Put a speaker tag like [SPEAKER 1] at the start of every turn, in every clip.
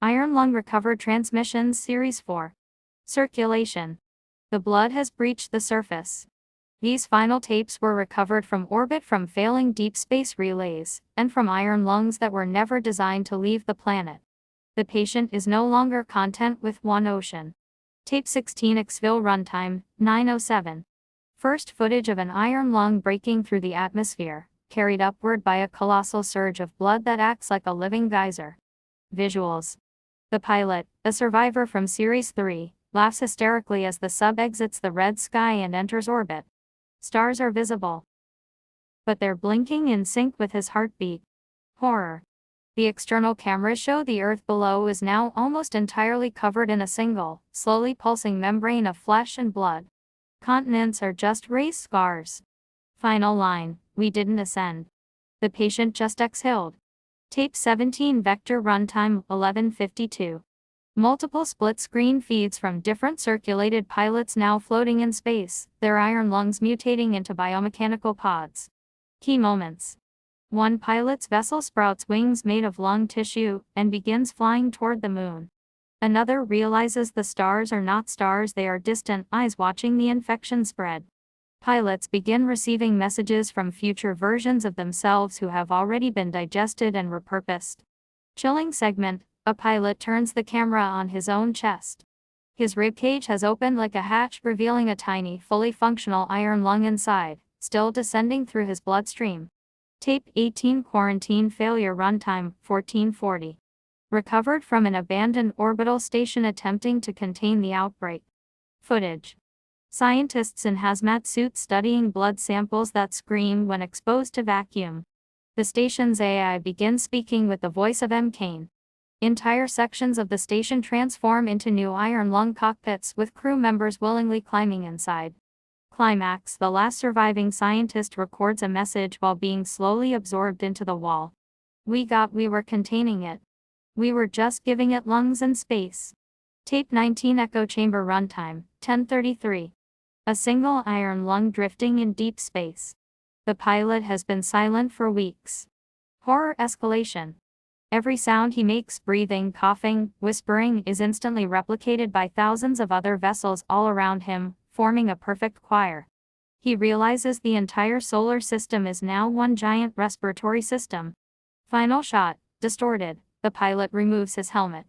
[SPEAKER 1] Iron Lung Recovered Transmissions Series 4. Circulation. The blood has breached the surface. These final tapes were recovered from orbit from failing deep space relays, and from iron lungs that were never designed to leave the planet. The patient is no longer content with one ocean. Tape 16 Xville runtime, 9:07. First footage of an iron lung breaking through the atmosphere, carried upward by a colossal surge of blood that acts like a living geyser. Visuals. The pilot, a survivor from Series 3, laughs hysterically as the sub exits the red sky and enters orbit. Stars are visible, but they're blinking in sync with his heartbeat. Horror. The external cameras show the Earth below is now almost entirely covered in a single, slowly pulsing membrane of flesh and blood. Continents are just raised scars. Final line, we didn't ascend. The patient just exhaled. Tape 17 Vector runtime, 11:52. Multiple split-screen feeds from different circulated pilots now floating in space, their iron lungs mutating into biomechanical pods. Key moments. One pilot's vessel sprouts wings made of lung tissue, and begins flying toward the moon. Another realizes the stars are not stars, they are distant eyes watching the infection spread. Pilots begin receiving messages from future versions of themselves who have already been digested and repurposed. Chilling segment. A pilot turns the camera on his own chest. His ribcage has opened like a hatch, revealing a tiny, fully functional iron lung inside, still descending through his bloodstream. Tape 18 Quarantine Failure runtime, 14:40. Recovered from an abandoned orbital station attempting to contain the outbreak. Footage. Scientists in hazmat suits studying blood samples that scream when exposed to vacuum. The station's AI begins speaking with the voice of M. Kane. Entire sections of the station transform into new iron lung cockpits with crew members willingly climbing inside. Climax. The last surviving scientist records a message while being slowly absorbed into the wall. We were containing it. We were just giving it lungs and space. Tape 19 Echo Chamber runtime, 10:33. A single iron lung drifting in deep space. The pilot has been silent for weeks. Horror escalation. Every sound he makes, breathing, coughing, whispering, is instantly replicated by thousands of other vessels all around him, forming a perfect choir. He realizes the entire solar system is now one giant respiratory system. Final shot, distorted. The pilot removes his helmet.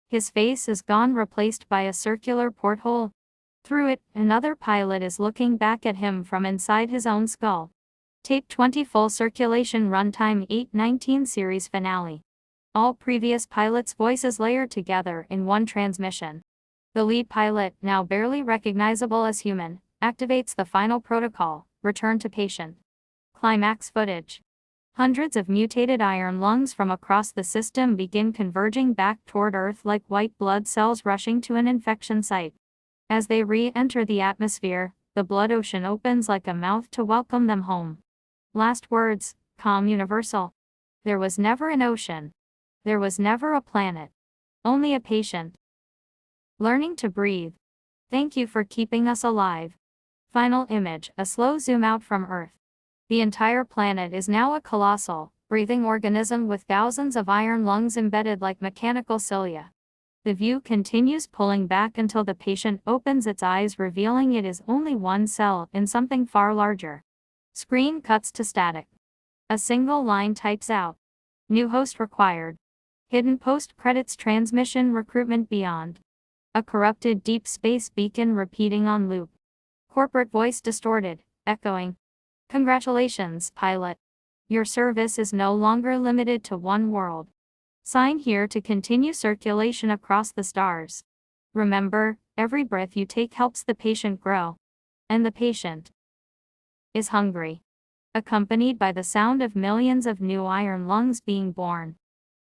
[SPEAKER 1] His face is gone, replaced by a circular porthole. Through it, another pilot is looking back at him from inside his own skull. Tape 20 Full circulation runtime, 8:19 Series finale. All previous pilots' voices layered together in one transmission. The lead pilot, now barely recognizable as human, activates the final protocol, return to patient. Climax footage. Hundreds of mutated iron lungs from across the system begin converging back toward Earth like white blood cells rushing to an infection site. As they re-enter the atmosphere, the blood ocean opens like a mouth to welcome them home. Last words, calm universal. There was never an ocean. There was never a planet. Only a patient. Learning to breathe. Thank you for keeping us alive. Final image, a slow zoom out from Earth. The entire planet is now a colossal, breathing organism with thousands of iron lungs embedded like mechanical cilia. The view continues pulling back until the patient opens its eyes, revealing it is only one cell in something far larger. Screen cuts to static. A single line types out. New host required. Hidden post-credits transmission recruitment beyond. A corrupted deep space beacon repeating on loop. Corporate voice distorted, echoing. Congratulations, pilot. Your service is no longer limited to one world. Sign here to continue circulation across the stars. Remember, every breath you take helps the patient grow. And the patient is hungry. Accompanied by the sound of millions of new iron lungs being born.